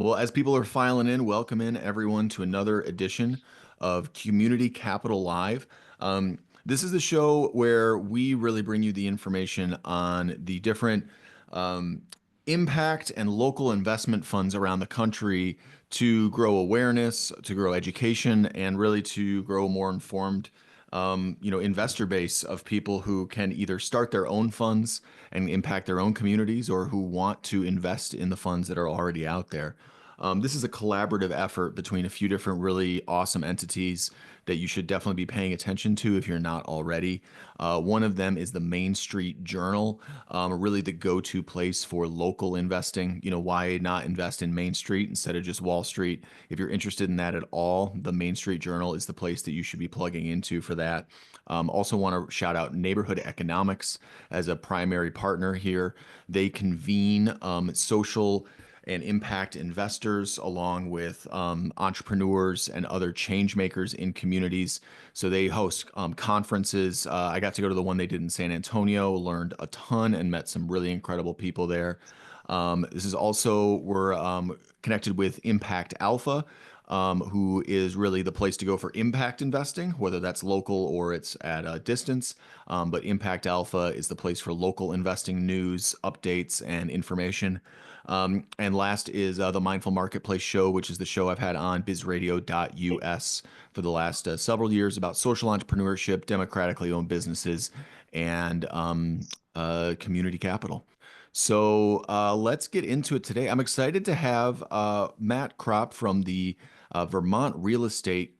Well, as people are filing in, welcome in everyone to another edition of Community Capital Live. This is the show where we really bring you the information on the different um, impact and local investment funds around the country to grow awareness, to grow education, and really to grow a more informed, investor base of people who can either start their own funds and impact their own communities, or who want to invest in the funds that are already out there. This is a collaborative effort between a few different really awesome entities that you should definitely be paying attention to if you're not already. One of them is the Main Street Journal, really the go-to place for local investing. Why not invest in Main Street instead of just Wall Street? If you're interested in that at all, the Main Street Journal is the place that you should be plugging into for that. Also want to shout out Neighborhood Economics as a primary partner here. They convene social and impact investors along with entrepreneurs and other change makers in communities. So they host conferences. I got to go to the one they did in San Antonio, learned a ton and met some really incredible people there. This is also, we're connected with Impact Alpha, who is really the place to go for impact investing, whether that's local or it's at a distance. But Impact Alpha is the place for local investing news, updates, and information. And last is the Mindful Marketplace Show, which is the show I've had on bizradio.us for the last several years about social entrepreneurship, democratically owned businesses, and community capital. So let's get into it today. I'm excited to have Matt Cropp from the Vermont Real Estate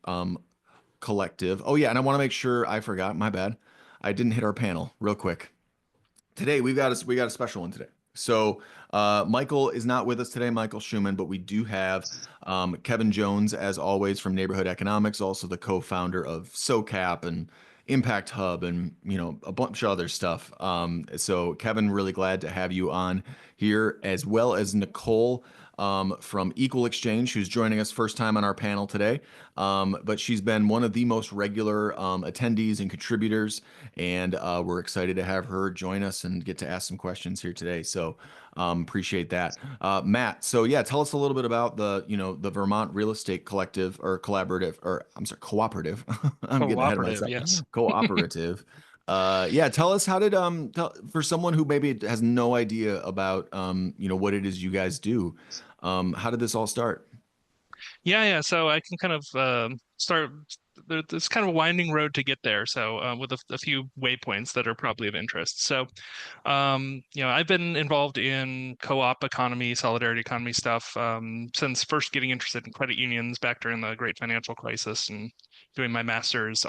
Collective. Oh, yeah, and I want to make sure I forgot. My bad. I didn't hit our panel real quick. Today we got a special one today. So Michael is not with us today, Michael Schumann, but we do have Kevin Jones, as always, from Neighborhood Economics, also the co-founder of SoCap and Impact Hub, and a bunch of other stuff. So Kevin, really glad to have you on here, as well as Nicole from Equal Exchange, who's joining us first time on our panel today. But she's been one of the most regular attendees and contributors, and we're excited to have her join us and get to ask some questions here today. So appreciate that. Matt, so yeah, tell us a little bit about the Vermont Real Estate Collective, or Collaborative, or I'm sorry, Cooperative. I'm getting ahead of Cooperative, myself. yes. Cooperative. Yeah, tell us, how did for someone who maybe has no idea about what it is you guys do, how did this all start? Yeah. So I can kind of start. There's kind of a winding road to get there. So with a few waypoints that are probably of interest. So I've been involved in co-op economy, solidarity economy stuff since first getting interested in credit unions back during the Great Financial Crisis, and doing my master's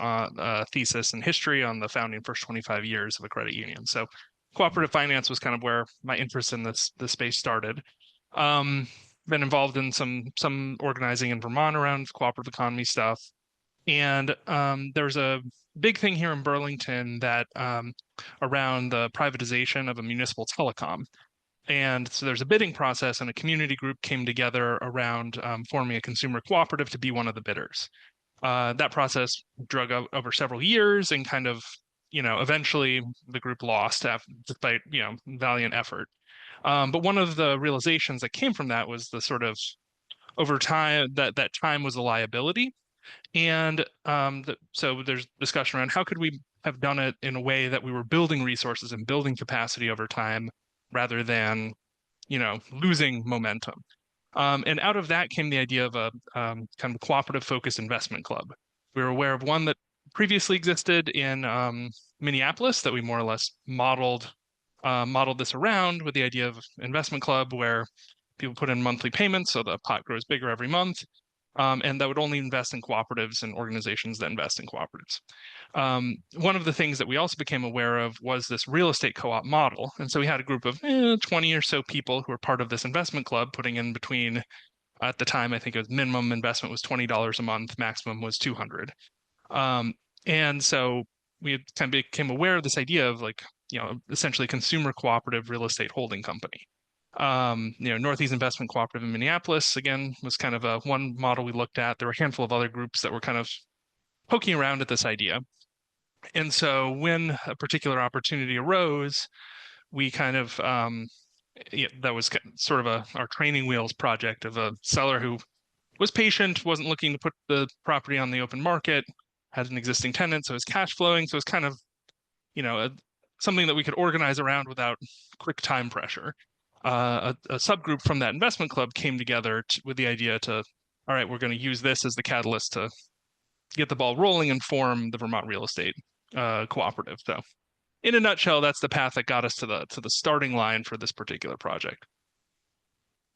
thesis in history on the founding first 25 years of a credit union. So cooperative finance was kind of where my interest in this space started. Um, Been involved in some organizing in Vermont around cooperative economy stuff. And there's a big thing here in Burlington that around the privatization of a municipal telecom. And so there's a bidding process, and a community group came together around forming a consumer cooperative to be one of the bidders. That process drug out over several years, and kind of, eventually the group lost despite, valiant effort. But one of the realizations that came from that was the sort of over time that time was a liability. And so there's discussion around how could we have done it in a way that we were building resources and building capacity over time, rather than, losing momentum. And out of that came the idea of a kind of cooperative focused investment club. We were aware of one that previously existed in Minneapolis that we more or less modeled this around, with the idea of investment club where people put in monthly payments, so the pot grows bigger every month, and that would only invest in cooperatives and organizations that invest in cooperatives. One of the things that we also became aware of was this real estate co-op model. And so we had a group of 20 or so people who were part of this investment club, putting in between, at the time, I think it was minimum investment was $20 a month, maximum was 200. And so we kind of became aware of this idea of, like, essentially consumer cooperative real estate holding company. Northeast Investment Cooperative in Minneapolis, again, was kind of a one model we looked at. There were a handful of other groups that were kind of poking around at this idea. And so when a particular opportunity arose, we kind of yeah, that was sort of our training wheels project of a seller who was patient, wasn't looking to put the property on the open market, had an existing tenant, so it was cash flowing. So it's kind of, something that we could organize around without quick time pressure. A subgroup from that investment club came together with the idea to, all right, we're going to use this as the catalyst to get the ball rolling and form the Vermont Real Estate Cooperative. So, in a nutshell, that's the path that got us to the starting line for this particular project.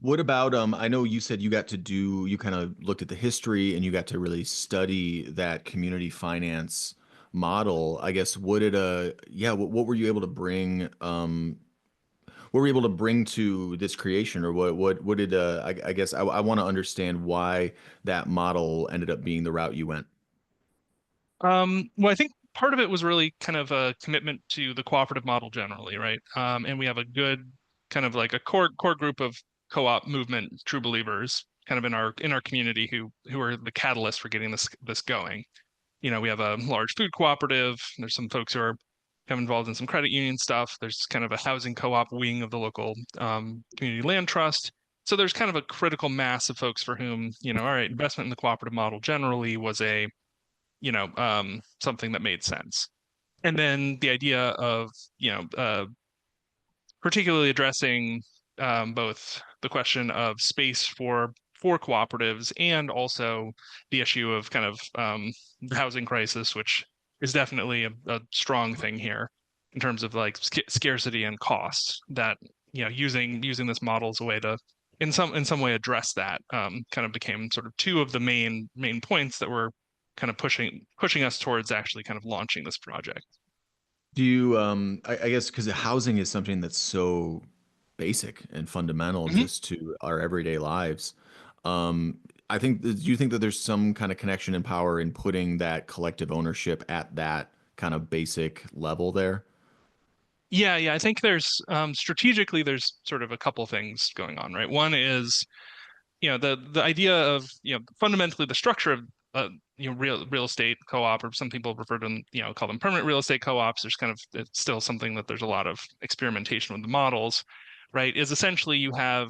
What about I know you said you kind of looked at the history and you got to really study that community finance model. I guess what did yeah, what were you able to bring what were you able to bring to this creation, or what did I guess I want to understand why that model ended up being the route you went. Well, I think part of it was really kind of a commitment to the cooperative model generally, right? And we have a good kind of like a core group of co-op movement true believers kind of in our community who are the catalyst for getting this going. We have a large food cooperative. There's some folks who are kind of involved in some credit union stuff. There's kind of a housing co-op wing of the local community land trust. So there's kind of a critical mass of folks for whom, all right, investment in the cooperative model generally was a something that made sense. And then the idea of, particularly addressing both the question of space for cooperatives and also the issue of kind of the housing crisis, which is definitely a strong thing here in terms of like scarcity and cost. That using this model as a way to in some way address that kind of became sort of two of the main points that were kind of pushing us towards actually kind of launching this project. Do you, I guess, because housing is something that's so basic and fundamental Mhm. just to our everyday lives. I think, do you think that there's some kind of connection and power in putting that collective ownership at that kind of basic level there? Yeah, I think there's strategically there's sort of a couple things going on, right? One is, the idea of, fundamentally the structure of real estate co-op, or some people refer to them, call them permanent real estate co-ops. There's kind of it's still something that there's a lot of experimentation with the models, right? Is essentially you have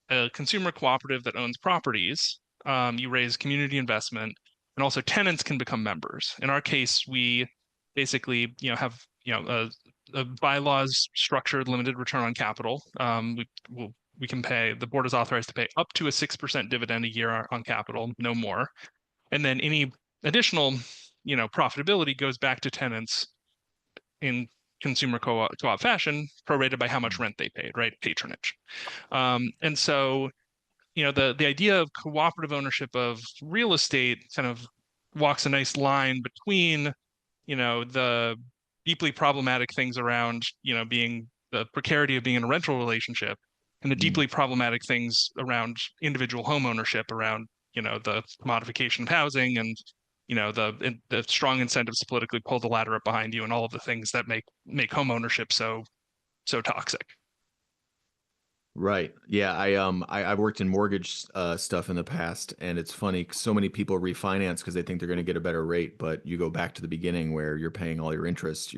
a consumer cooperative that owns properties. You raise community investment, and also tenants can become members. In our case, we basically, have a bylaws structured limited return on capital. We can pay. The board is authorized to pay up to a 6% dividend a year on capital, no more. And then any additional, profitability goes back to tenants in consumer co-op fashion, prorated by how much rent they paid, right? Patronage. And so the idea of cooperative ownership of real estate kind of walks a nice line between the deeply problematic things around being the precarity of being in a rental relationship, and the Mm. deeply problematic things around individual home ownership, around the commodification of housing, and the strong incentives to politically pull the ladder up behind you, and all of the things that make home ownership so toxic. Right. Yeah, I've worked in mortgage stuff in the past, and it's funny 'cause so many people refinance because they think they're going to get a better rate, but you go back to the beginning where you're paying all your interest,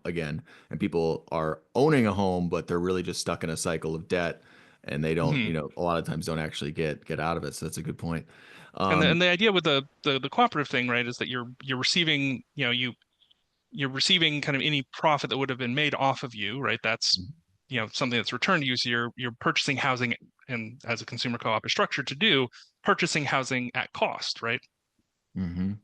again, and people are owning a home, but they're really just stuck in a cycle of debt, and they don't, Mhm. a lot of times don't actually get out of it. So that's a good point. And the, Um, and the idea with the cooperative thing, right, is that you're receiving, you're receiving kind of any profit that would have been made off of you, right? That's something that's returned to you. So you're purchasing housing, and as a consumer co-op is structured to do, purchasing housing at cost, right? mhm.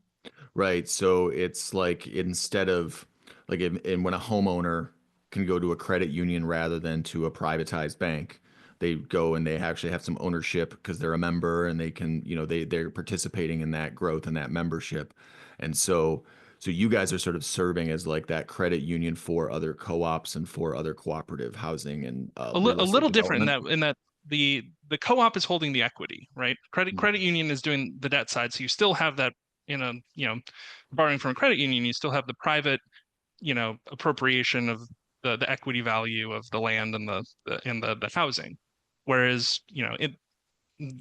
Right. So it's like instead of like and when a homeowner can go to a credit union rather than to a privatized bank, they go and they actually have some ownership because they're a member and they can, they're participating in that growth and that membership. And so you guys are sort of serving as like that credit union for other co-ops and for other cooperative housing and real A estate little different development. in that the co-op is holding the equity, right? Credit union is doing the debt side, so you still have that in a borrowing from a credit union, you still have the private appropriation of the equity value of the land and the housing, whereas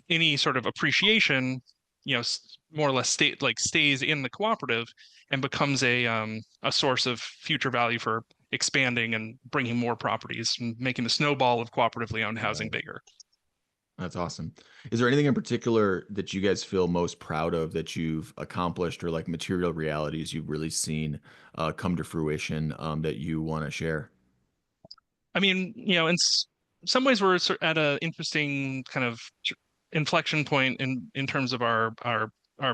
any sort of appreciation more or less stays in the cooperative and becomes a source of future value for expanding and bringing more properties and making the snowball of cooperatively owned housing Right. bigger. That's awesome. Is there anything in particular that you guys feel most proud of that you've accomplished, or like material realities you've really seen come to fruition that you want to share? I mean, in some ways, we're at an interesting kind of inflection point in terms of our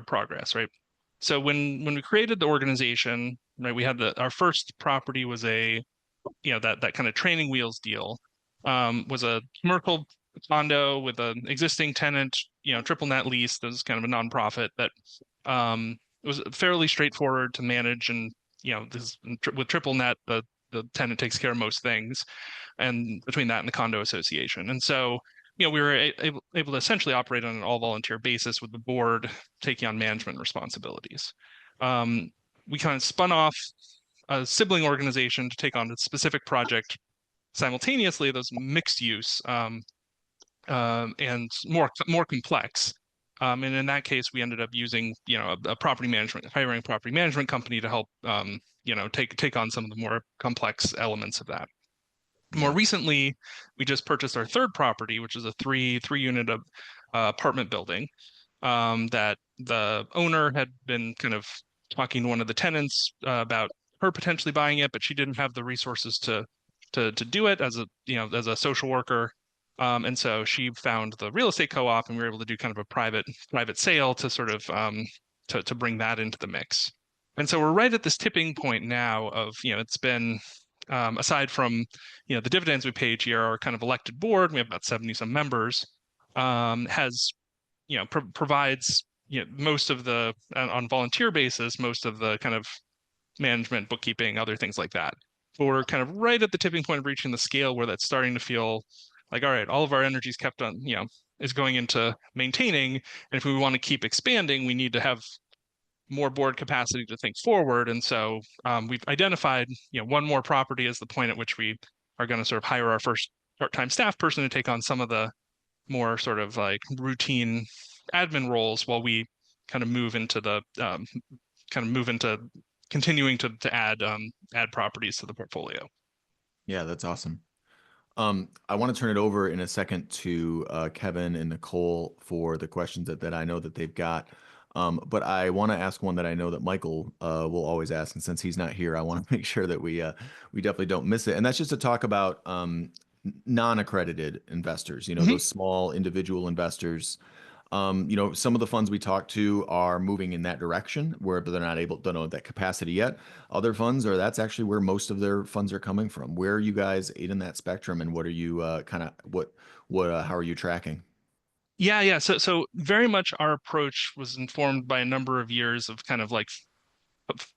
progress, right? So when we created the organization, right, we had our first property was a that kind of training wheels deal, was a commercial condo with an existing tenant, triple net lease. That was kind of a nonprofit that it was fairly straightforward to manage, and this with triple net, the tenant takes care of most things, and between that and the condo association. And so, we were able to essentially operate on an all volunteer basis with the board taking on management responsibilities. Um, we kind of spun off a sibling organization to take on a specific project simultaneously. Those mixed use, and more complex. And in that case, we ended up using a property management, hiring a property management company to help take on some of the more complex elements of that. More Yeah. recently, we just purchased our third property, which is a three unit apartment building, that the owner had been kind of talking to one of the tenants about her potentially buying it, but she didn't have the resources to do it as a social worker. And so she found the real estate co-op, and we were able to do kind of a private sale to sort of to bring that into the mix. And so we're right at this tipping point now of, it's been aside from the dividends we pay each year, our kind of elected board, we have about 70 some members, has provides most of the on volunteer basis, most of the kind of management, bookkeeping, other things like that. But we're kind of right at the tipping point of reaching the scale where that's starting to feel like, all right, all of our energy is kept on, is going into maintaining. And if we want to keep expanding, we need to have more board capacity to think forward. And so we've identified, one more property as the point at which we are going to sort of hire our first part-time staff person to take on some of the more sort of like routine admin roles while we kind of move into the continuing to add properties to the portfolio. Yeah, that's awesome. I want to turn it over in a second to Kevin and Nicole for the questions that I know that they've got. But I want to ask one that I know that Michael will always ask, and since he's not here, I want to make sure that we definitely don't miss it. And that's just to talk about non-accredited investors. Mhm. Those small individual investors. Some of the funds we talk to are moving in that direction where they're not able, don't know that capacity yet. Other funds are, that's actually where most of their funds are coming from. Where are you guys in that spectrum, and what are you how are you tracking? Yeah. So very much our approach was informed by a number of years of kind of like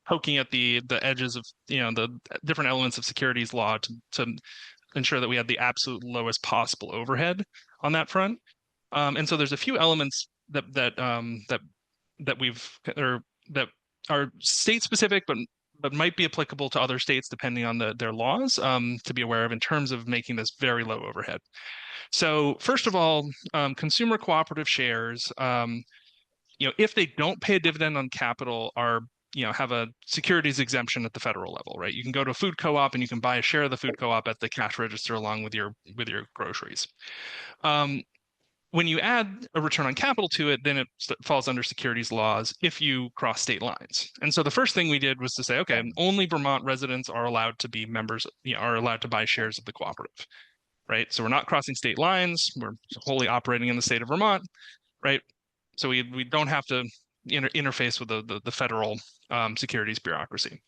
poking at the edges of the different elements of securities law to ensure that we had the absolute lowest possible overhead on that front. And so there's a few elements that we've or that are state specific, but might be applicable to other states depending on their laws, to be aware of in terms of making this very low overhead. So first of all, consumer cooperative shares, if they don't pay a dividend on capital, are have a securities exemption at the federal level, right? You can go to a food co-op and you can buy a share of the food co-op at the cash register along with your groceries. Um, when you add a return on capital to it, then it falls under securities laws if you cross state lines. And so the first thing we did was to say, okay, only Vermont residents are allowed to be members, are allowed to buy shares of the cooperative, right? So we're not crossing state lines. We're wholly operating in the state of Vermont, right? So we don't have to interface with the federal securities bureaucracy.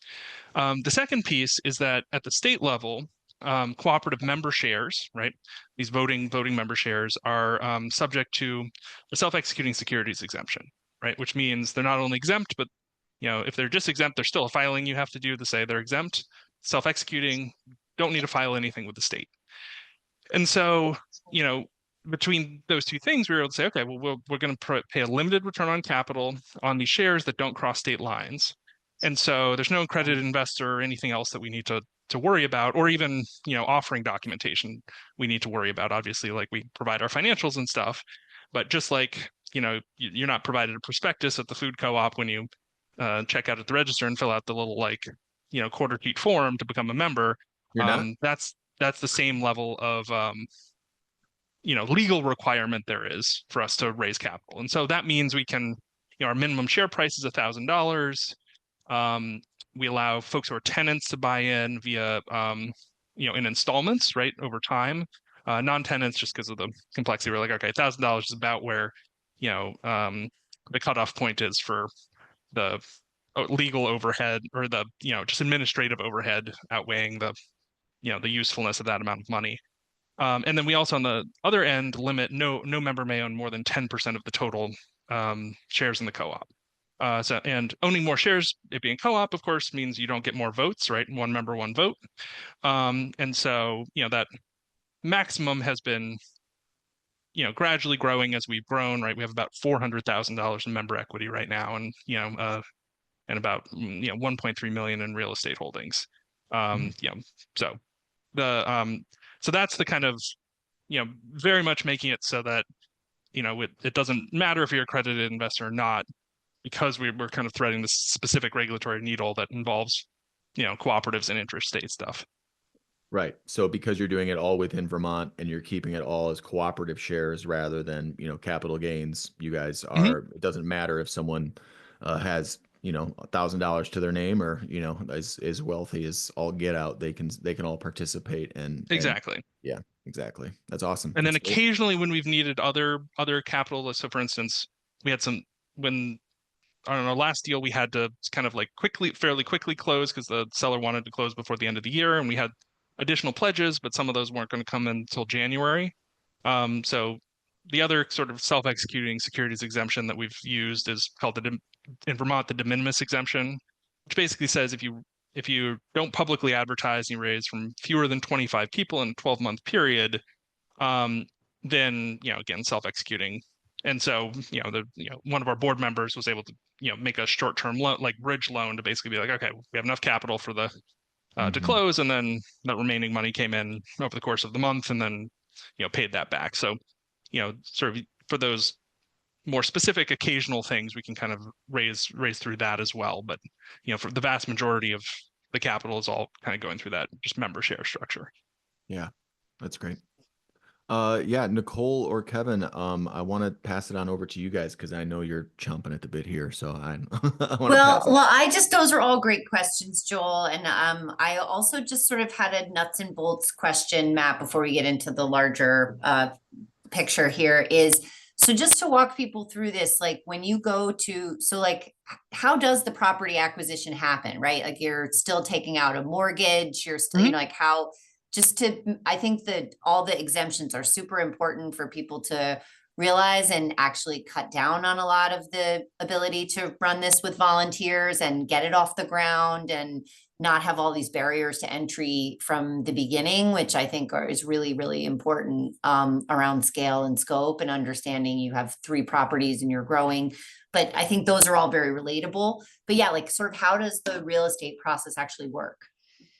The second piece is that at the state level, cooperative member shares, right? These voting member shares are subject to a self-executing securities exemption, right? Which means they're not only exempt, but if they're just exempt, there's still a filing you have to do to say they're exempt. Self-executing, don't need to file anything with the state. And so, between those two things, we were able to say, okay, well, we're going to pay a limited return on capital on these shares that don't cross state lines. And so there's no accredited investor or anything else that we need to worry about, or even, offering documentation we need to worry about. Obviously, like we provide our financials and stuff, but just like, you're not provided a prospectus at the food co-op when you check out at the register and fill out the little like quarter sheet form to become a member, You're not? that's the same level of legal requirement there is for us to raise capital. And so that means we can, our minimum share price is $1,000. Um, we allow folks who are tenants to buy in via, in installments, right, over time. Non-tenants, just because of the complexity, we're like, okay, $1,000 is about where, the cutoff point is for the legal overhead or the, just administrative overhead outweighing the usefulness of that amount of money. And then we also, on the other end, limit no member may own more than 10% of the total shares in the co-op. And owning more shares, it being co-op, of course, means you don't get more votes, right? One member, one vote. And so, that maximum has been, gradually growing as we've grown, right? We have about $400,000 in member equity right now, and about 1.3 million in real estate holdings. So so that's the kind of very much making it so that it doesn't matter if you're a accredited investor or not, because we're kind of threading this specific regulatory needle that involves cooperatives and interstate stuff. Right. So because you're doing it all within Vermont and you're keeping it all as cooperative shares rather than, capital gains, you guys Hmm. are, it doesn't matter if someone has, $1,000 to their name or, is wealthy as all get out, they can all participate and Exactly. yeah, exactly. That's awesome. And then That's great. occasionally when we've needed other capital, so for instance, we had some when on our last deal we had to kind of like fairly quickly close because the seller wanted to close before the end of the year, and we had additional pledges, but some of those weren't going to come in until January. So the other sort of self-executing securities exemption that we've used is called in Vermont the de minimis exemption, which basically says if you don't publicly advertise and you raise from fewer than 25 people in a 12-month period, um, then again self-executing. And so one of our board members was able to make a short-term loan, like bridge loan, to basically be like, okay, we have enough capital for the to Hmm. close, and then the remaining money came in over the course of the month, and then paid that back. So sort of for those more specific occasional things, we can kind of raise through that as well. But for the vast majority of the capital is all kind of going through that just member share structure. Yeah, that's great. Yeah, Nicole or Kevin, I want to pass it on over to you guys because I know you're chomping at the bit here. So I, I want to Well, pass it. well, those are all great questions, Joel. And I also just sort of had a nuts and bolts question, Matt, before we get into the larger picture here is so just to walk people through this, like when you go to, so like, how does the property acquisition happen, right? Like you're still taking out a mortgage, you're still, Mhm. like how, just to, I think that all the exemptions are super important for people to realize and actually cut down on a lot of the ability to run this with volunteers and get it off the ground and not have all these barriers to entry from the beginning, which I think is really, really important around scale and scope and understanding you have 3 properties and you're growing. But I think those are all very relatable. But yeah, like sort of how does the real estate process actually work?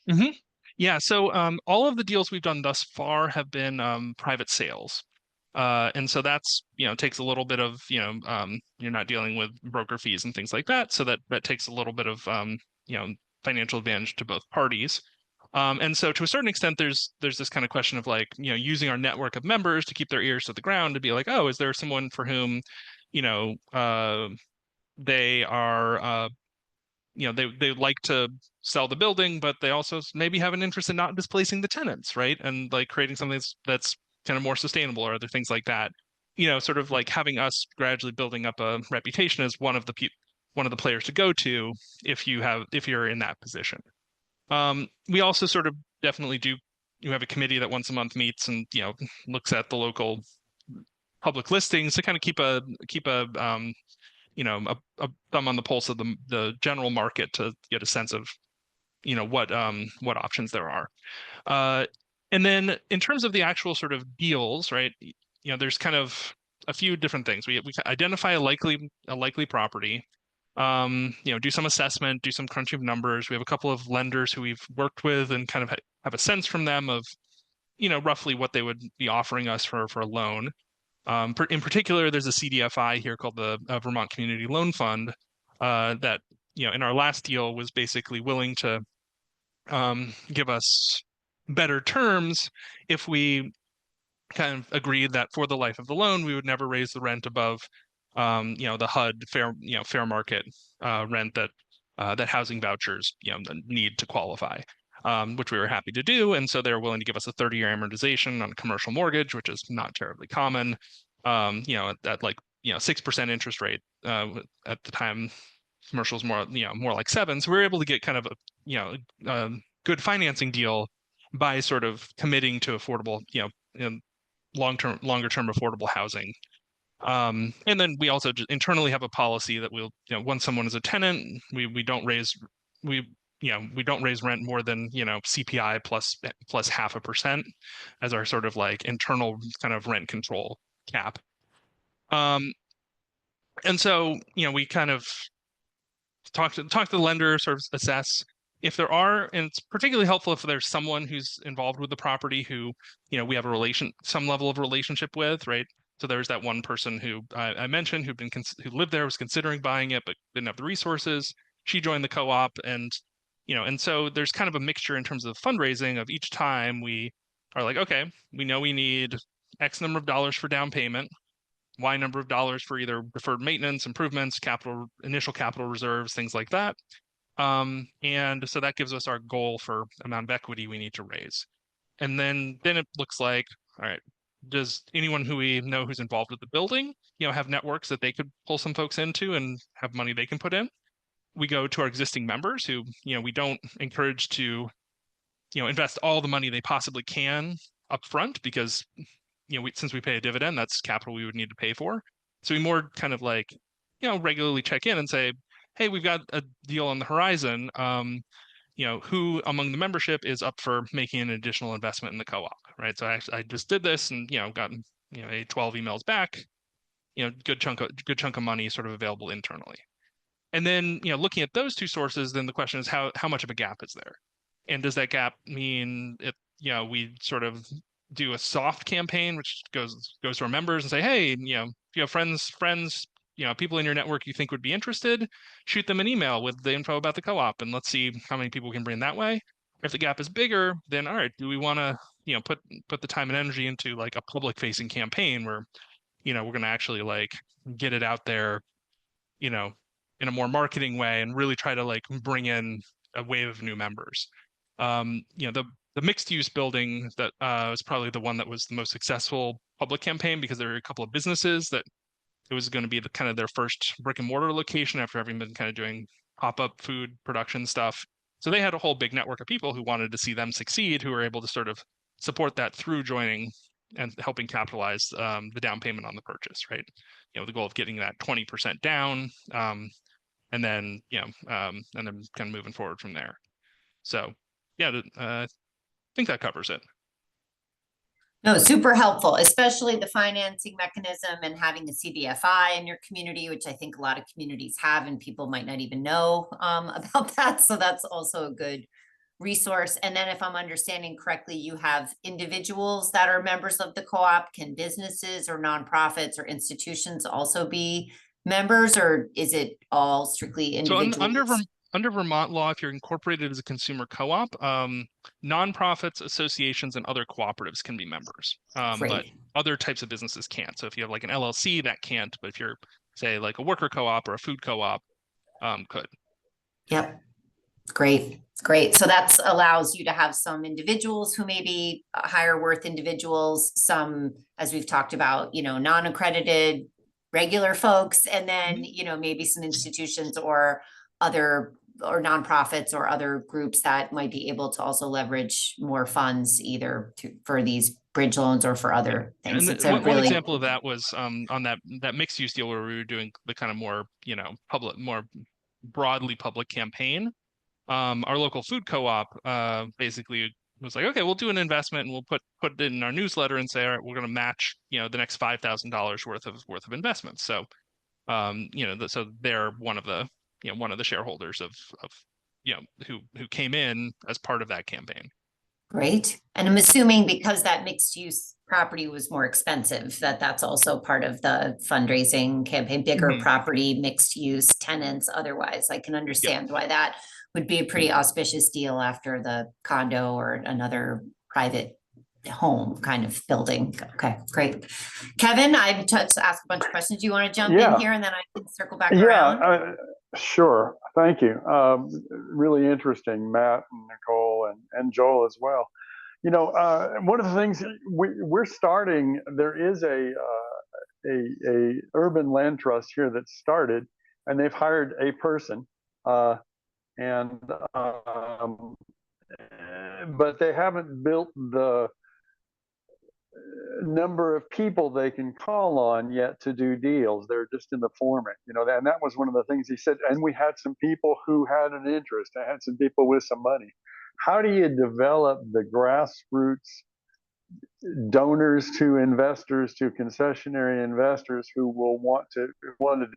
Mhm. Yeah, so all of the deals we've done thus far have been private sales. And so that's, takes a little bit of, you're not dealing with broker fees and things like that. So that takes a little bit of, you know, financial advantage to both parties. And so to a certain extent, there's this kind of question of like, using our network of members to keep their ears to the ground to be like, oh, is there someone for whom, you know, uh, they are they like to sell the building, but they also maybe have an interest in not displacing the tenants, right? And like creating something that's kind of more sustainable or other things like that. Sort of like having us gradually building up a reputation as one of the players to go to if you're in that position. We also sort of definitely do. You have a committee that once a month meets and looks at the local public listings to kind of keep a a thumb on the pulse of the general market to get a sense of what options there are. Uh, and then in terms of the actual sort of deals, right? There's kind of a few different things. We identify a likely property. Do some assessment, do some crunching of numbers. We have a couple of lenders who we've worked with and kind of have a sense from them of roughly what they would be offering us for a loan. In particular, there's a CDFI here called the Vermont Community Loan Fund that in our last deal was basically willing to give us better terms if we kind of agreed that for the life of the loan, we would never raise the rent above, the HUD fair market rent that housing vouchers, need to qualify, which we were happy to do. And so they were willing to give us a 30-year amortization on a commercial mortgage, which is not terribly common, at like, 6% interest rate. At the time, commercials more like 7. So we were able to get kind of a good financing deal by sort of committing to affordable, longer term affordable housing. And then we also just internally have a policy that we'll, once someone is a tenant, we don't raise rent more than, CPI plus 0.5% as our sort of like internal kind of rent control cap. And so, we kind of talk to the lender, sort of assess if there are, and it's particularly helpful if there's someone who's involved with the property who, we have some level of relationship with, right? So there's that one person who I mentioned who lived there, was considering buying it, but didn't have the resources. She joined the co-op, and so there's kind of a mixture in terms of fundraising of each time we are like, okay, we know we need X number of dollars for down payment, Y number of dollars for either deferred maintenance, improvements, initial capital reserves, things like that. And so that gives us our goal for amount of equity we need to raise. And then it looks like, all right, does anyone who we know who's involved with the building, have networks that they could pull some folks into and have money they can put in? We go to our existing members who, we don't encourage to, invest all the money they possibly can up front because, since we pay a dividend, that's capital we would need to pay for. So we more kind of like, regularly check in and say, hey, we've got a deal on the horizon. Who among the membership is up for making an additional investment in the co-op, right? So I just did this and, gotten, 12 emails back, good chunk of money sort of available internally. And then, looking at those two sources, then the question is how much of a gap is there? And does that gap mean we sort of do a soft campaign, which goes to our members and say, hey, if you have friends, people in your network you think would be interested, shoot them an email with the info about the co-op and let's see how many people we can bring that way. If the gap is bigger, then all right, do we want to, put the time and energy into like a public facing campaign where, we're going to actually like get it out there, in a more marketing way and really try to like bring in a wave of new members. The mixed use building that was probably the one that was the most successful public campaign because there were a couple of businesses that it was going to be the kind of their first brick and mortar location after having been kind of doing pop-up food production stuff. So they had a whole big network of people who wanted to see them succeed, who were able to sort of support that through joining and helping capitalize the down payment on the purchase, right? The goal of getting that 20% down, and then kind of moving forward from there. So yeah, I think that covers it. No, super helpful, especially the financing mechanism and having a CDFI in your community, which I think a lot of communities have, and people might not even know about that. So that's also a good resource. And then if I'm understanding correctly, you have individuals that are members of the co-op. Can businesses or nonprofits or institutions also be members, or is it all strictly individuals? So under Vermont law, if you're incorporated as a consumer co-op, nonprofits, associations, and other cooperatives can be members, but other types of businesses can't. So if you have like an LLC, that can't. But if you're, say, like a worker co-op or a food co-op, could. Yep. Great. Great. So that allows you to have some individuals who may be higher worth individuals, some, as we've talked about, non-accredited regular folks, and then, maybe some institutions or other or nonprofits or other groups that might be able to also leverage more funds either for these bridge loans or for other things. And one example of that was on that mixed use deal where we were doing the kind of more, more broadly public campaign. Our local food co-op basically was like, okay, we'll do an investment and we'll put it in our newsletter and say, all right, we're going to match, the next $5,000 worth of investments. So, so they're one of the shareholders of who came in as part of that campaign. Great. And I'm assuming because that mixed use property was more expensive, that's also part of the fundraising campaign, bigger Mhm. property, mixed use tenants. Otherwise, I can Yep. understand why that would be a pretty auspicious deal after the condo or another private home kind of building. Okay, great. Kevin, I've touched asked a bunch of questions. Do you want to jump in Yeah, here and then I can circle back yeah, around? sure. Thank you. Really interesting, Matt and Nicole and Joel as well. You know, one of the things we're starting, there is a urban land trust here that started, and they've hired a person, and but they haven't built the number of people they can call on yet to do deals. They're just in the forming, you know, and that was one of the things he said. And we had some people who had an interest. I had some people with some money. How do you develop the grassroots donors to investors to concessionary investors who will want to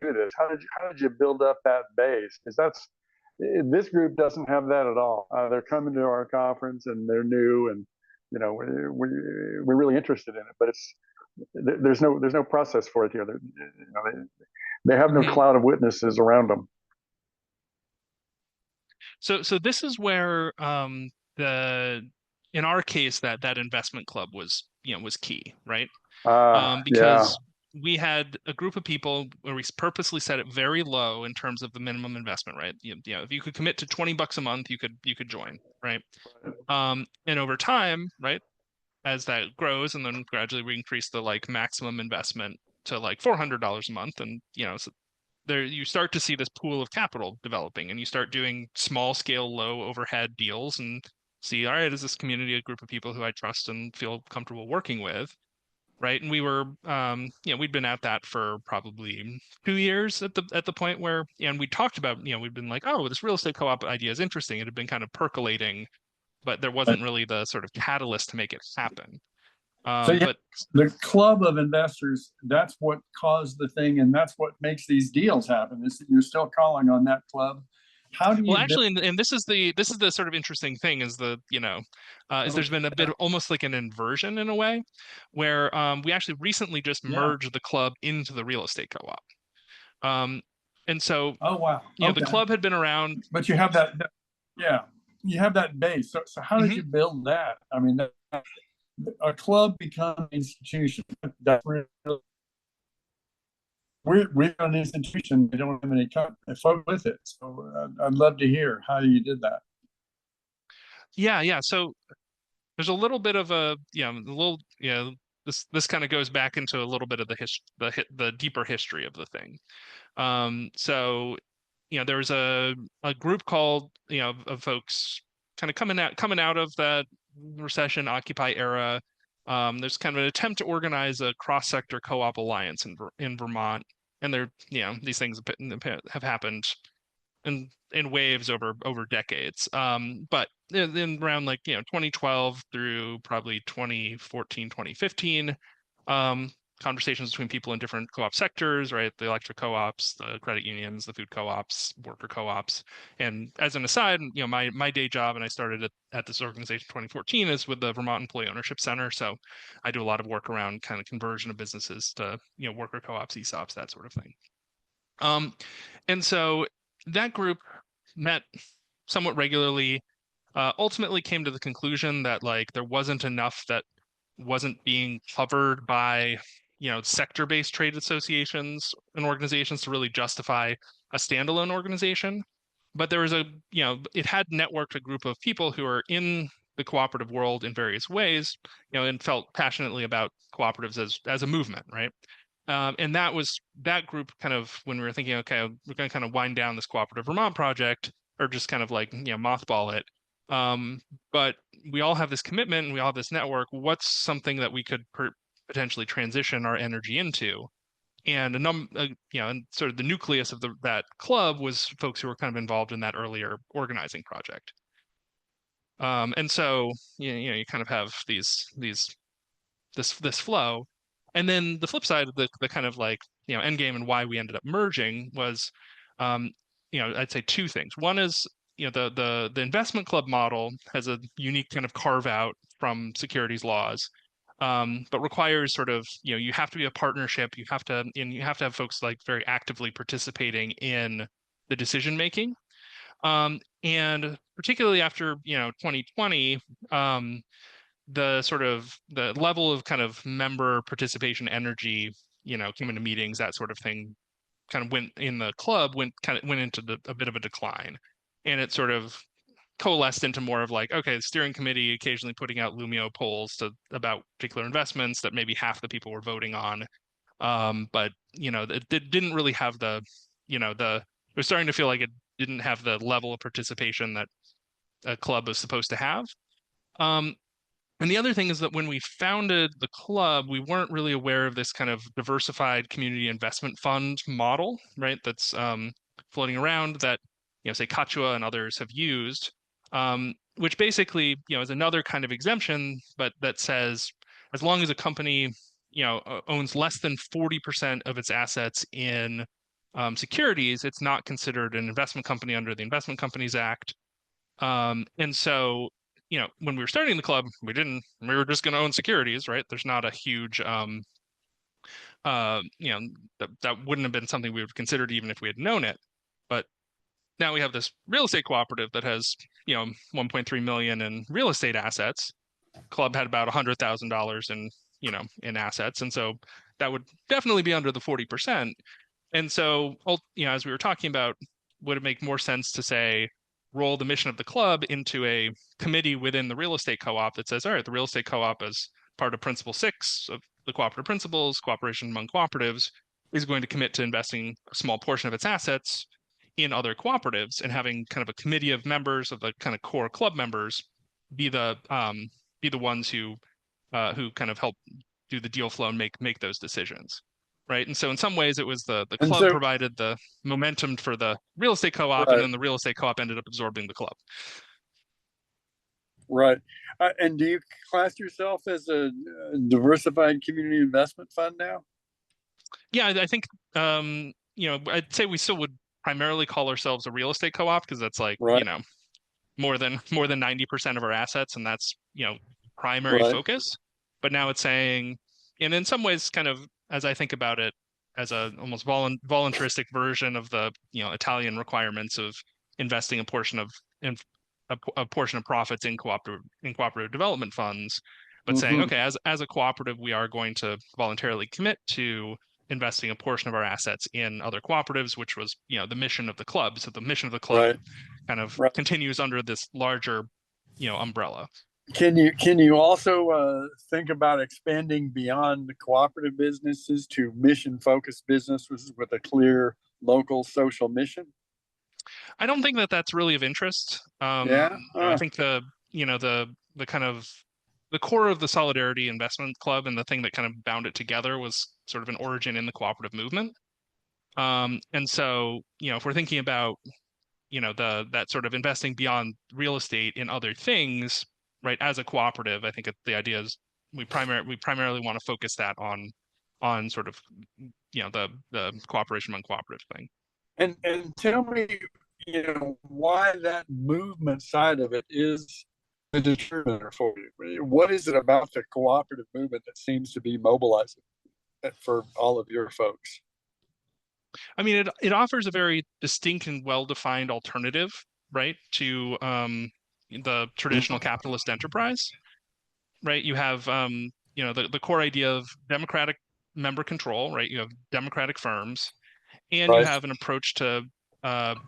do this? How did you build up that base? Because this group doesn't have that at all. They're coming to our conference and they're new, and you know we're really interested in it, but there's no process for it here. They have no Mhm. cloud of witnesses around them. So this is where the in our case that investment club was was key, right? Yeah, Because we had a group of people where we purposely set it very low in terms of the minimum investment, right? If you could commit to $20 a month, you could join, right? And over time, right, as that grows, and then gradually we increase the like maximum investment to like $400 a month, and so there you start to see this pool of capital developing, and you start doing small scale, low overhead deals, and see, all right, is this community a group of people who I trust and feel comfortable working with? Right. And we were, we'd been at that for probably 2 years at the point where, and we talked about, we'd been like, oh, this real estate co-op idea is interesting. It had been kind of percolating, but there wasn't really the sort of catalyst to make it happen. So yeah, But the club of investors, that's what caused the thing, and that's what makes these deals happen. Is that you're still calling on that club. How do you well, build? actually, and this is the sort of interesting thing is is there's been a bit of almost like an inversion in a way, where we actually recently just Yeah. merged the club into the real estate co-op. And so Oh wow. the Okay. club had been around. But you have yeah, you have that base. So how did Mhm. you build that? I mean, a club becomes an institution. That's really, we're an institution. We don't have any folk with it. So I'd love to hear how you did that. Yeah. So there's a little bit of this kind of goes back into a little bit of the deeper history of the thing. So there was a group called of folks kind of coming out of that recession Occupy era. There's kind of an attempt to organize a cross sector co-op alliance in Vermont, and these things have happened in waves over decades. But in around 2012 through probably 2014, 2015, conversations between people in different co-op sectors, right? The electric co-ops, the credit unions, the food co-ops, worker co-ops. And as an aside, my day job, and I started at this organization in 2014, is with the Vermont Employee Ownership Center. So I do a lot of work around kind of conversion of businesses to worker co-ops, ESOPs, that sort of thing. And so that group met somewhat regularly, ultimately came to the conclusion that there wasn't enough that wasn't being covered by sector-based trade associations and organizations to really justify a standalone organization. But there was it had networked a group of people who are in the cooperative world in various ways, and felt passionately about cooperatives as a movement, right? And that group kind of, when we were thinking, okay, we're going to kind of wind down this Cooperative Vermont project, or just kind of mothball it. But we all have this commitment and we all have this network. What's something that we could potentially transition our energy into? And and sort of the nucleus of that club was folks who were kind of involved in that earlier organizing project. And so you kind of have this flow. And then the flip side of the kind of end game and why we ended up merging was, I'd say two things. One is the investment club model has a unique kind of carve out from securities laws, but requires sort of, you have to be a partnership. You have to have folks like very actively participating in the decision making. And particularly after 2020, the level of kind of member participation energy, came into meetings, that sort of thing, kind of went in the club, went into a bit of a decline, and it sort of coalesced into more of like, okay, the steering committee occasionally putting out Lumio polls about particular investments that maybe half the people were voting on, but it didn't really have it was starting to feel like it didn't have the level of participation that a club is supposed to have. And the other thing is that when we founded the club, we weren't really aware of this kind of diversified community investment fund model, right? That's floating around that, say Katua and others have used, which basically, is another kind of exemption, but that says as long as a company, owns less than 40% of its assets in securities, it's not considered an investment company under the Investment Companies Act. And so, when we were starting the club, we were just going to own securities, right? There's not a huge, that wouldn't have been something we would have considered even if we had known it. But now we have this real estate cooperative that has, 1.3 million in real estate assets. Club had about $100,000 in assets. And so that would definitely be under the 40%. And so, as we were talking about, would it make more sense to say, roll the mission of the club into a committee within the real estate co-op that says, all right, the real estate co-op as part of Principle 6 of the cooperative principles, cooperation among cooperatives, is going to commit to investing a small portion of its assets in other cooperatives, and having kind of a committee of members of the kind of core club members be the ones who kind of help do the deal flow and make those decisions. Right. And so in some ways it was the club provided the momentum for the real estate co-op, and then the real estate co-op ended up absorbing the club. Right. And do you class yourself as a diversified community investment fund now? Yeah, I think, I'd say we still would primarily call ourselves a real estate co-op, because that's like, more than 90% of our assets. And that's, primary focus. But now it's saying, and in some ways, kind of, as I think about it, as a almost voluntaristic version of the Italian requirements of investing a portion of profits in cooperative development funds, but saying, okay, as a cooperative, we are going to voluntarily commit to investing a portion of our assets in other cooperatives, which was the mission of the club. So the mission of the club kind of continues under this larger umbrella. Can you also think about expanding beyond the cooperative businesses to mission-focused businesses with a clear local social mission? I don't think that that's really of interest. I think the kind of the core of the Solidarity Investment Club, and the thing that kind of bound it together, was sort of an origin in the cooperative movement. And so, if we're thinking about, that sort of investing beyond real estate in other things, right, as a cooperative, I think the idea is we primarily want to focus that on sort of, the cooperation among cooperative thing. And tell me, why that movement side of it is the determiner for you. What is it about the cooperative movement that seems to be mobilizing for all of your folks? I mean, it offers a very distinct and well-defined alternative, right, to the traditional capitalist enterprise, right? You have, the core idea of democratic member control, right? You have democratic firms, and you have an approach to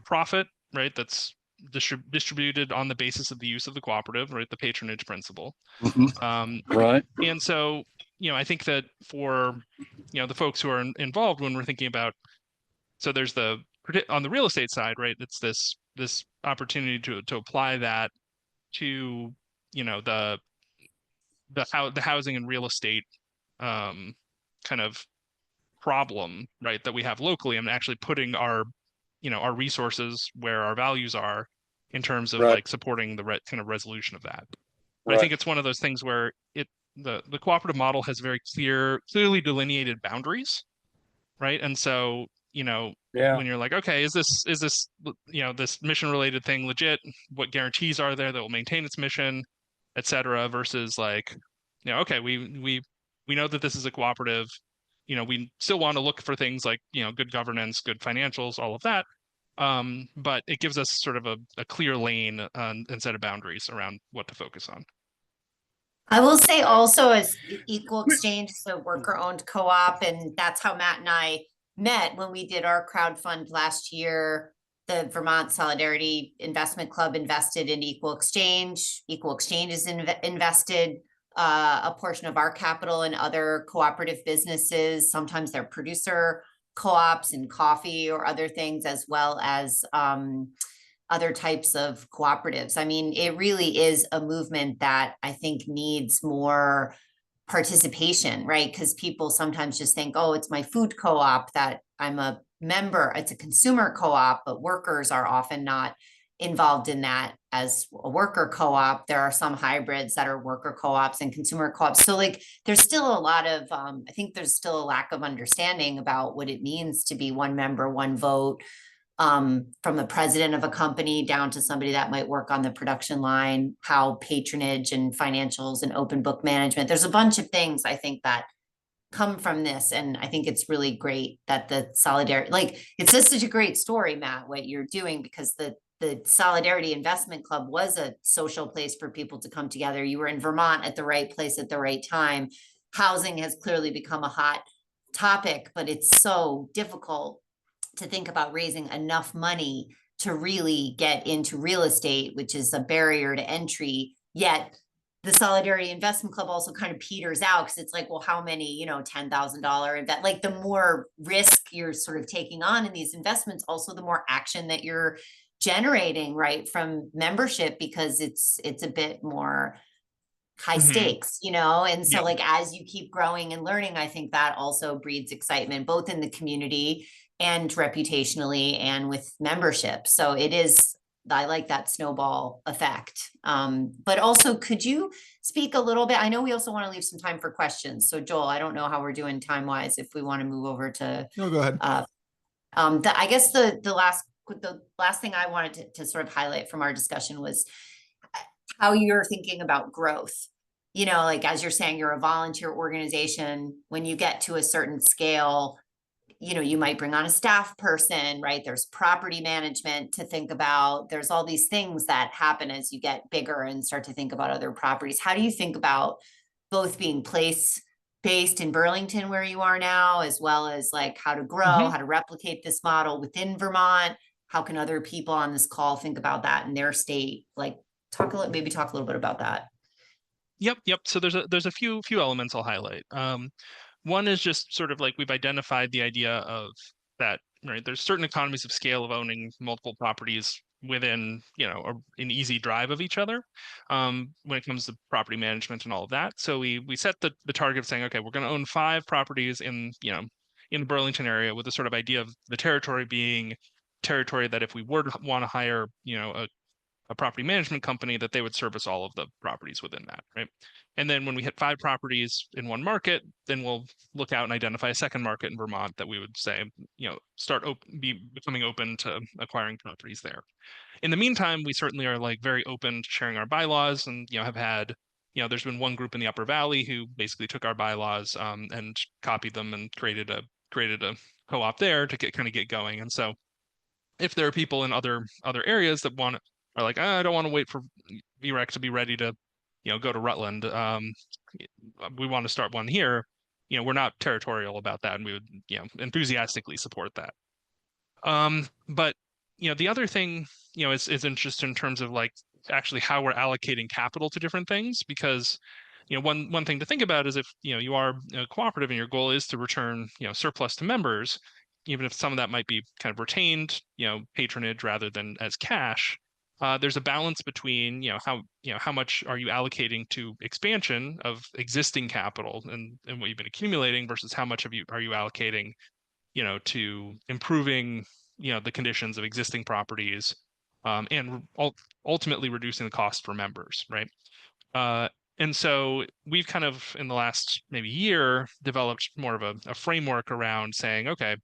profit, right? That's distributed on the basis of the use of the cooperative, right? The patronage principle. And so, I think that for, the folks who are involved, when we're thinking about, so there's on the real estate side, right? It's this opportunity to apply that to, the housing and real estate kind of problem, right, that we have locally, and actually putting our resources where our values are in terms of like supporting the kind of resolution of that. But I think it's one of those things where the cooperative model has very clearly delineated boundaries, right? And so, Yeah. when you're like, okay, is this this mission related thing legit? What guarantees are there that will maintain its mission, et cetera, versus like, okay, we know that this is a cooperative. We still want to look for things like, good governance, good financials, all of that. But it gives us sort of a clear lane and set of boundaries around what to focus on. I will say also as Equal Exchange is a worker-owned co-op, and that's how Matt and I met when we did our crowdfund last year. The Vermont Solidarity Investment Club invested in Equal Exchange. Equal Exchange has invested a portion of our capital in other cooperative businesses. Sometimes they're producer co-ops in coffee or other things, as well as other types of cooperatives. I mean, it really is a movement that I think needs more participation, right? Because people sometimes just think, oh, it's my food co-op that I'm a member. It's a consumer co-op, but workers are often not involved in that as a worker co-op. There are some hybrids that are worker co-ops and consumer co-ops. So like, there's still a lot of, I think there's still a lack of understanding about what it means to be one member, one vote, from the president of a company down to somebody that might work on the production line, how patronage and financials and open book management. There's a bunch of things I think that come from this. And I think it's really great that the solidarity, like it's just such a great story, Matt, what you're doing, because the Solidarity Investment Club was a social place for people to come together. You were in Vermont at the right place at the right time. Housing has clearly become a hot topic, but it's so difficult to think about raising enough money to really get into real estate, which is a barrier to entry. Yet the Solidarity Investment Club also kind of peters out because it's like, well, how many, $10,000 invest, like the more risk you're sort of taking on in these investments, also the more action that you're generating, right, from membership, because it's a bit more high stakes, and so like as you keep growing and learning, I think that also breeds excitement both in the community and reputationally and with membership. So I like that snowball effect. But also, could you speak a little bit? I know we also want to leave some time for questions. So Joel, I don't know how we're doing time wise, if we want to move over to. No, go ahead. I guess the last thing I wanted to sort of highlight from our discussion was how you're thinking about growth. Like as you're saying, you're a volunteer organization. When you get to a certain scale, you might bring on a staff person, right? There's property management to think about. There's all these things that happen as you get bigger and start to think about other properties. How do you think about both being place-based in Burlington where you are now, as well as like how to grow, how to replicate this model within Vermont? How can other people on this call think about that in their state? Like maybe talk a little bit about that. Yep. So there's a few elements I'll highlight. One is just sort of like we've identified the idea of that, right? There's certain economies of scale of owning multiple properties within, an easy drive of each other when it comes to property management and all of that. So we set the target of saying, okay, we're going to own 5 properties in the Burlington area, with the sort of idea of the territory being territory that if we were to want to hire, a property management company, that they would service all of the properties within that, right? And then when we hit 5 properties in one market, then we'll look out and identify a second market in Vermont that we would say, start becoming open to acquiring properties there. In the meantime, we certainly are like very open to sharing our bylaws, and have had, there's been one group in the Upper Valley who basically took our bylaws and copied them and created a co-op there to get going. And so if there are people in other areas that are like, I don't want to wait for VREC to be ready to, go to Rutland. We want to start one here. We're not territorial about that, and we would, enthusiastically support that. But the other thing, is interesting in terms of like actually how we're allocating capital to different things, because one thing to think about is if you are a cooperative and your goal is to return surplus to members, even if some of that might be kind of retained patronage rather than as cash. There's a balance between how much are you allocating to expansion of existing capital and what you've been accumulating versus how much are you allocating to improving the conditions of existing properties and ultimately reducing the cost for members, right? And so we've kind of in the last maybe year developed more of a framework around saying, okay,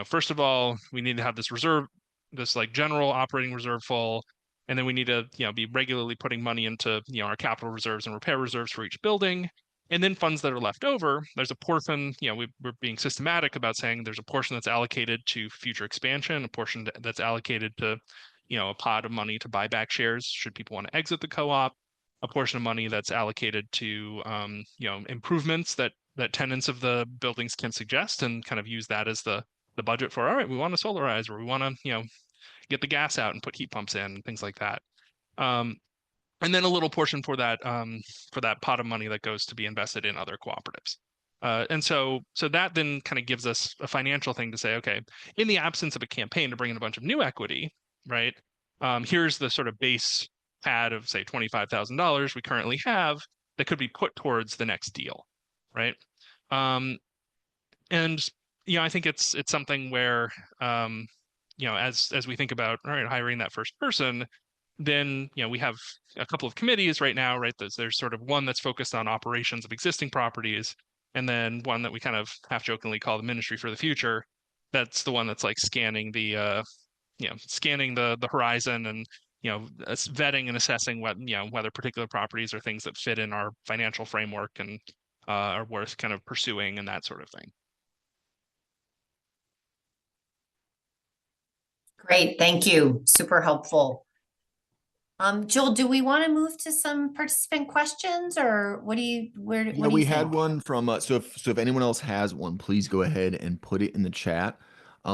first of all, we need to have this reserve, this like general operating reserve full, and then we need to, be regularly putting money into, our capital reserves and repair reserves for each building. And then funds that are left over, there's a portion, we're being systematic about saying there's a portion that's allocated to future expansion, a portion that's allocated to, a pot of money to buy back shares should people want to exit the co-op, a portion of money that's allocated to, improvements that tenants of the buildings can suggest, and kind of use that as the budget for, all right, we want to solarize, or we want to, get the gas out and put heat pumps in and things like that. And then a little portion for that pot of money that goes to be invested in other cooperatives. And so that then kind of gives us a financial thing to say, okay, in the absence of a campaign to bring in a bunch of new equity, right? Here's the sort of base pad of, say, $25,000 we currently have that could be put towards the next deal, right? And I think it's something where as we think about, all right, hiring that first person, then we have a couple of committees right now, right? There's sort of one that's focused on operations of existing properties, and then one that we kind of half jokingly call the Ministry for the Future. That's the one that's like scanning the scanning the horizon, and vetting and assessing whether particular properties are things that fit in our financial framework and are worth kind of pursuing and that sort of thing. Great, thank you. Super helpful. Joel, do we want to move to some participant questions, or what do you, what do you we think? had one from, so if anyone else has one, please go ahead and put it in the chat.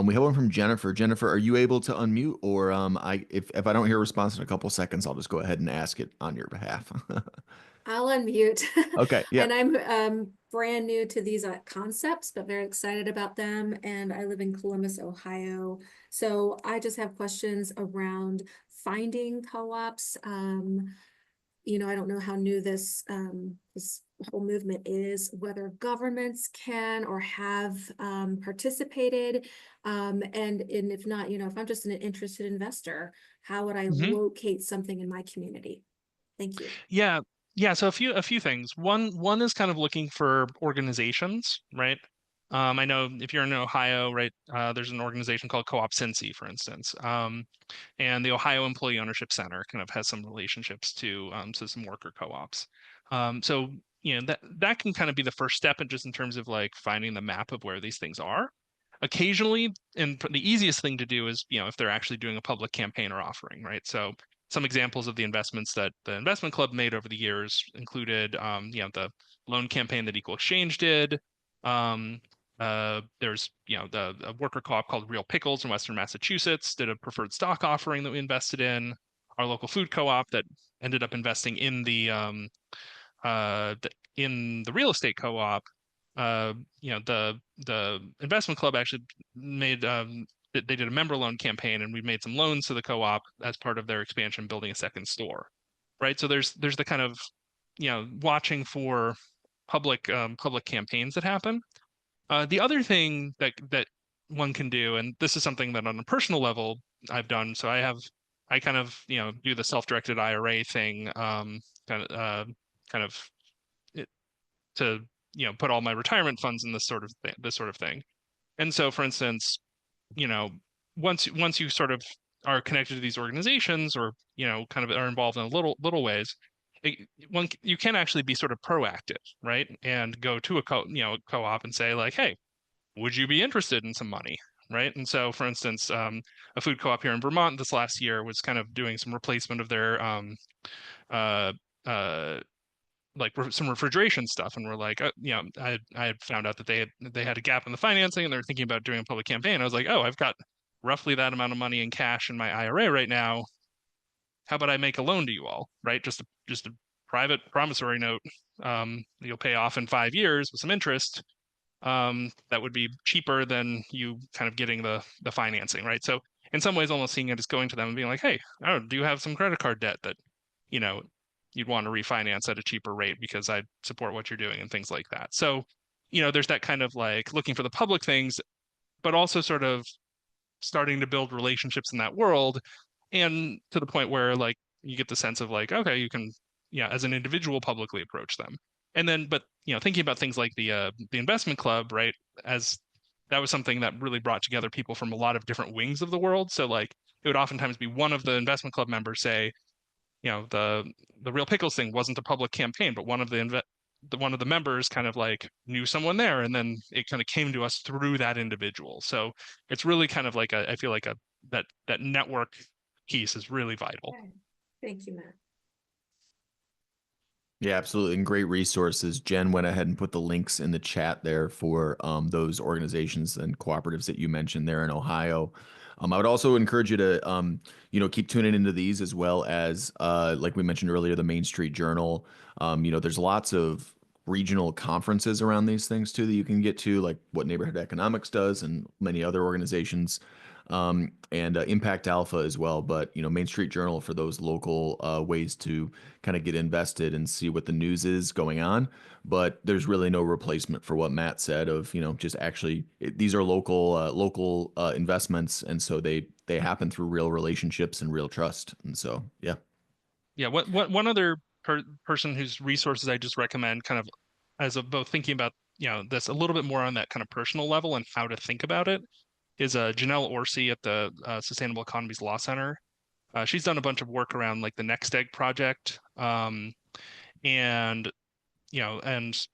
We have one from Jennifer. Jennifer, are you able to unmute, or if I don't hear a response in a couple seconds, I'll just go ahead and ask it on your behalf. I'll unmute. Okay, yeah. And I'm brand new to these concepts, but very excited about them. And I live in Columbus, Ohio. So I just have questions around finding co-ops. I don't know how new this whole movement is, whether governments can or have participated. And if not, if I'm just an interested investor, how would I locate something in my community? Thank you. Yeah, so a few things. One is kind of looking for organizations, right? I know if you're in Ohio, right, there's an organization called Co-op Cincy, for instance. And the Ohio Employee Ownership Center kind of has some relationships to some worker co-ops. So that can kind of be the first step in terms of like finding the map of where these things are. Occasionally, and the easiest thing to do is, if they're actually doing a public campaign or offering, right? So some examples of the investments that the investment club made over the years included, the loan campaign that Equal Exchange did. There's, a worker co-op called Real Pickles in Western Massachusetts did a preferred stock offering that we invested in. Our local food co-op that ended up investing in the real estate co-op. The investment club actually made they did a member loan campaign, and we made some loans to the co-op as part of their expansion, building a second store, right? So there's the kind of watching for public campaigns that happen. The other thing that one can do, and this is something that on a personal level I've done, so I kind of do the self-directed IRA thing, kind of to put all my retirement funds in this sort of thing. And so, for instance, once you sort of are connected to these organizations, or kind of are involved in little ways, you can actually be sort of proactive, right? And go to a co-op and say like, hey, would you be interested in some money, right? And so, for instance, a food co-op here in Vermont this last year was kind of doing some replacement of their like some refrigeration stuff, and we're like, I had found out that they had a gap in the financing, and they were thinking about doing a public campaign. I was like, oh, I've got roughly that amount of money in cash in my IRA right now. How about I make a loan to you all, right? Just a private promissory note. You'll pay off in 5 years with some interest. That would be cheaper than you kind of getting the financing, right? So in some ways, almost seeing it as going to them and being like, hey, do you have some credit card debt that you'd want to refinance at a cheaper rate because I support what you're doing and things like that. So, there's that kind of like looking for the public things, but also sort of starting to build relationships in that world, and to the point where like you get the sense of like, okay, you can, as an individual publicly approach them. And then, but thinking about things like the investment club, right? As that was something that really brought together people from a lot of different wings of the world. So like it would oftentimes be one of the investment club members say, the Real Pickles thing wasn't a public campaign, but one of the members kind of like knew someone there, and then it kind of came to us through that individual. So it's really kind of like I feel like that network piece is really vital. Okay. Thank you, Matt. Yeah, absolutely. And great resources. Jen went ahead and put the links in the chat there for those organizations and cooperatives that you mentioned there in Ohio. I would also encourage you to, keep tuning into these, as well as, like we mentioned earlier, the Main Street Journal. There's lots of regional conferences around these things too that you can get to, like what Neighborhood Economics does and many other organizations, and Impact Alpha as well. But, Main Street Journal for those local ways to kind of get invested and see what the news is going on. But there's really no replacement for what Matt said of, just actually these are local investments. And so they happen through real relationships and real trust. And so, yeah. Yeah. One other person whose resources I just recommend, kind of as of both thinking about, this a little bit more on that kind of personal level and how to think about it, is Janelle Orsi at the Sustainable Economies Law Center. She's done a bunch of work around like the Next Egg project, and and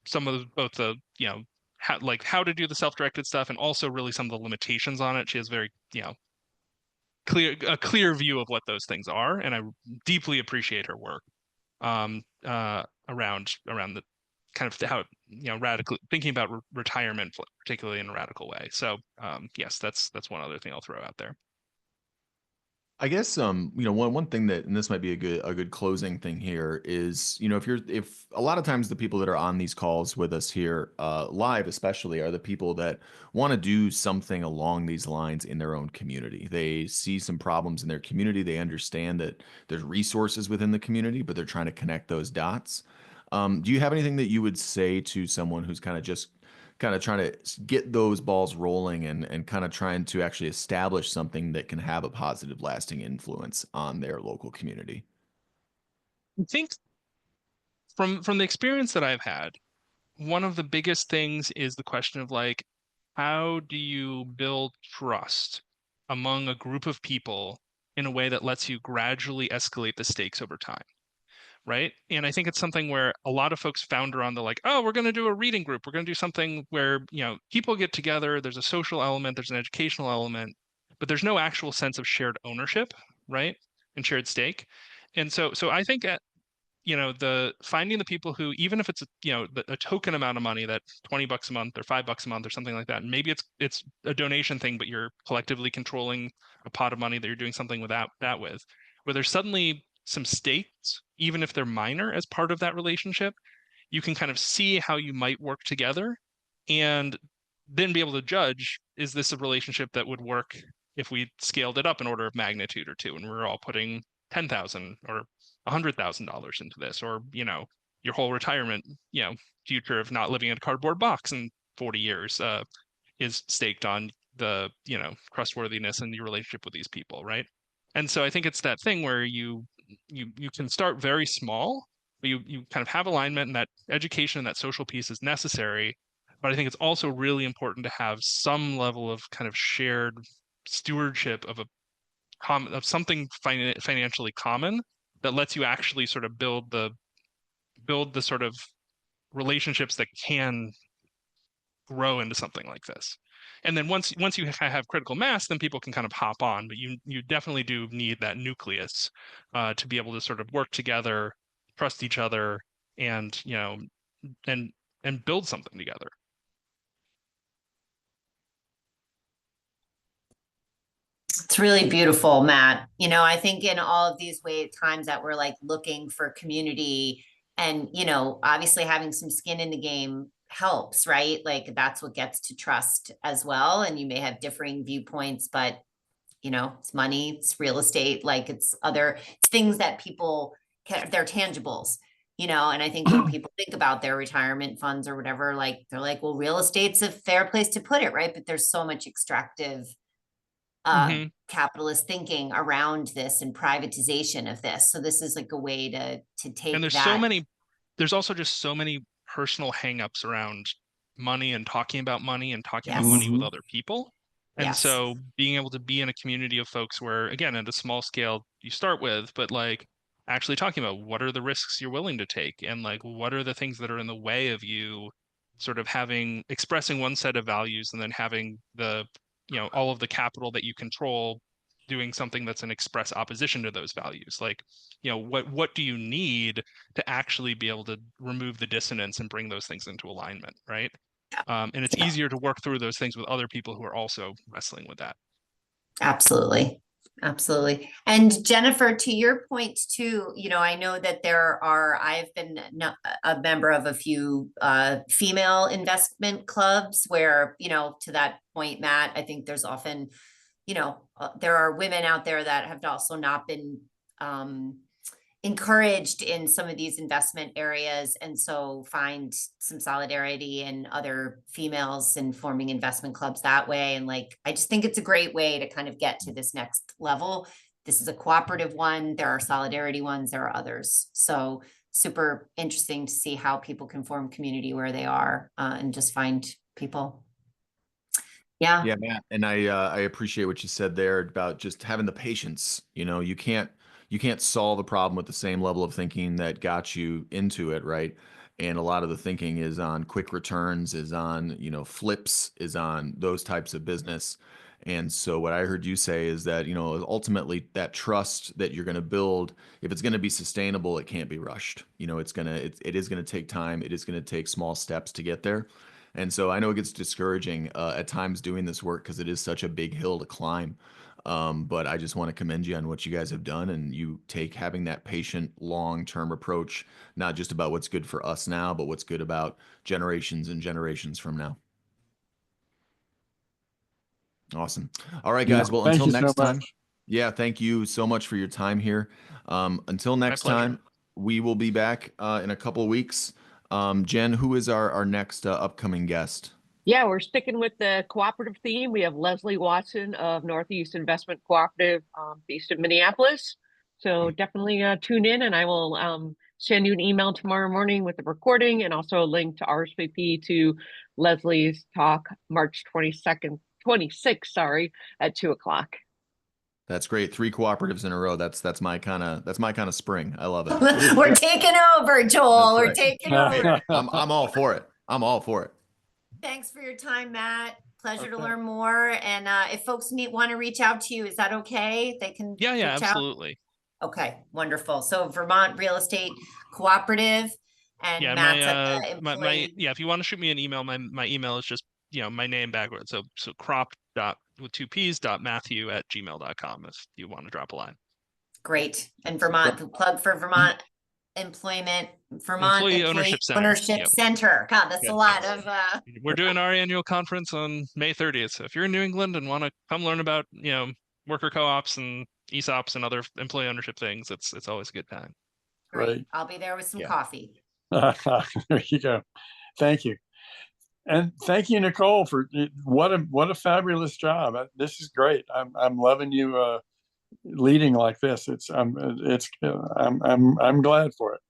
some of both the how to do the self-directed stuff, and also really some of the limitations on it. She has very clear view of what those things are, and I deeply appreciate her work around the kind of how radical thinking about retirement, particularly in a radical way. So yes, that's one other thing I'll throw out there. I guess one thing that, and this might be a good closing thing here, is if a lot of times the people that are on these calls with us here live especially are the people that want to do something along these lines in their own community. They see some problems in their community. They understand that there's resources within the community, but they're trying to connect those dots. Do you have anything that you would say to someone who's kind of trying to get those balls rolling and kind of trying to actually establish something that can have a positive, lasting influence on their local community? I think from the experience that I've had, one of the biggest things is the question of like, how do you build trust among a group of people in a way that lets you gradually escalate the stakes over time? Right. And I think it's something where a lot of folks founder on the like, oh, we're going to do a reading group. We're going to do something where, people get together. There's a social element, there's an educational element, but there's no actual sense of shared ownership, right? And shared stake. And so I think the finding the people who, even if it's a token amount of money, that $20 a month or $5 a month or something like that, and maybe it's a donation thing, but you're collectively controlling a pot of money that you're doing something with where there's suddenly some stakes, even if they're minor, as part of that relationship. You can kind of see how you might work together, and then be able to judge, is this a relationship that would work if we scaled it up an order of magnitude or two, and we're all putting $10,000 or $100,000 into this, or your whole retirement future of not living in a cardboard box in 40 years is staked on the trustworthiness and your relationship with these people, right? And so I think it's that thing where you can start very small, but you kind of have alignment, and that education and that social piece is necessary. But I think it's also really important to have some level of kind of shared stewardship of something financially common that lets you actually sort of build the sort of relationships that can grow into something like this. And then once you have critical mass, then people can kind of hop on. But you definitely do need that nucleus to be able to sort of work together, trust each other, and and build something together. It's really beautiful, Matt. I think in all of these times that we're like looking for community, and, obviously having some skin in the game helps, right? Like that's what gets to trust as well. And you may have differing viewpoints, but it's money, it's real estate, like it's things that people they're tangibles, and I think when people think about their retirement funds or whatever, like they're like, well, real estate's a fair place to put it, right? But there's so much extractive capitalist thinking around this and privatization of this. So this is like a way to take and that. There's also just so many personal hangups around money and talking about money and talking about Yes. money with Mhm. other people. And Yes. so being able to be in a community of folks where, again, at a small scale you start with, but like actually talking about what are the risks you're willing to take, and like what are the things that are in the way of you sort of expressing one set of values and then having the, all of the capital that you control doing something that's an express opposition to those values. Like, what do you need to actually be able to remove the dissonance and bring those things into alignment, right? And it's Yeah. easier to work through those things with other people who are also wrestling with that. Absolutely. Absolutely. And Jennifer, to your point too, I know that I've been a member of a few female investment clubs where, to that point, Matt, I think there's often, there are women out there that have also not been encouraged in some of these investment areas, and so find some solidarity in other females and forming investment clubs that way. And like, I just think it's a great way to kind of get to this next level. This is a cooperative one. There are solidarity ones. There are others. So super interesting to see how people can form community where they are, and just find people. Yeah. Yeah, Matt, and I appreciate what you said there about just having the patience. You can't solve a problem with the same level of thinking that got you into it, right? And a lot of the thinking is on quick returns, is on, flips, is on those types of business. And so what I heard you say is that, ultimately that trust that you're going to build, if it's going to be sustainable, it can't be rushed. It is going to take time. It is going to take small steps to get there. And so I know it gets discouraging at times doing this work because it is such a big hill to climb. But I just want to commend you on what you guys have done, and you having that patient, long-term approach, not just about what's good for us now, but what's good about generations and generations from now. Awesome. All right, Yeah. guys. Well, Thank until you so next time. much. Yeah, thank you so much for your time here. Until next pleasure. time, we will be back in a couple of weeks. Jen, who is our next upcoming guest? Yeah, we're sticking with the cooperative theme. We have Leslie Watson of Northeast Investment Cooperative, based in Minneapolis. So definitely tune in, and I will send you an email tomorrow morning with the recording and also a link to RSVP to Leslie's talk March 26th, at 2:00. That's great. 3 cooperatives in a row. That's my kind of spring. I love it. We're taking over, Joel. We're right. taking over. I'm all for it. I'm all for it. Thanks for your time, Matt. Pleasure to Okay. learn more. And if folks want to reach out to you, is that okay? They can Yeah, reach out? absolutely. Okay, wonderful. So Vermont Real Estate Cooperative, and Yeah, Matt's at my the my employee. yeah, if you want to shoot me an email, my email is just, my name backwards. So crop dot with 2 P's dot Matthew@gmail.com if you want to drop a line. Great. And Vermont, the plug for Vermont Vermont Employee Ownership Center. Ownership Yep. Center. God, that's Good, a lot thanks. of We're doing our annual conference on May 30th. So if you're in New England and want to come learn about, worker co-ops and ESOPs and other employee ownership things, it's always a good time. great. Right. I'll be there with some Yeah. coffee. There you go. Thank you. And thank you, Nicole, for what a fabulous job. This is great. I'm loving you leading like this. I'm glad for it.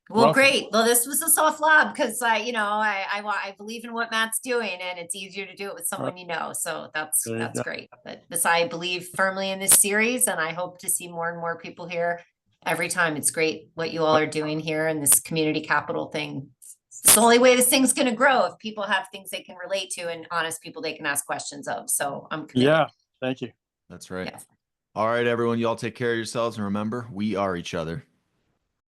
Well, Welcome. great. Well, this was a soft lob because I believe in what Matt's doing, and it's easier to do it with someone you know. So that's There you go. great. But I believe firmly in this series, and I hope to see more and more people here every time. It's great what you all are doing here in this community capital thing. It's the only way this thing's going to grow if people have things they can relate to and honest people they can ask questions of. So I'm committed. Yeah. Thank you. That's right. Yes. All right, everyone. You all take care of yourselves, and remember, we are each other.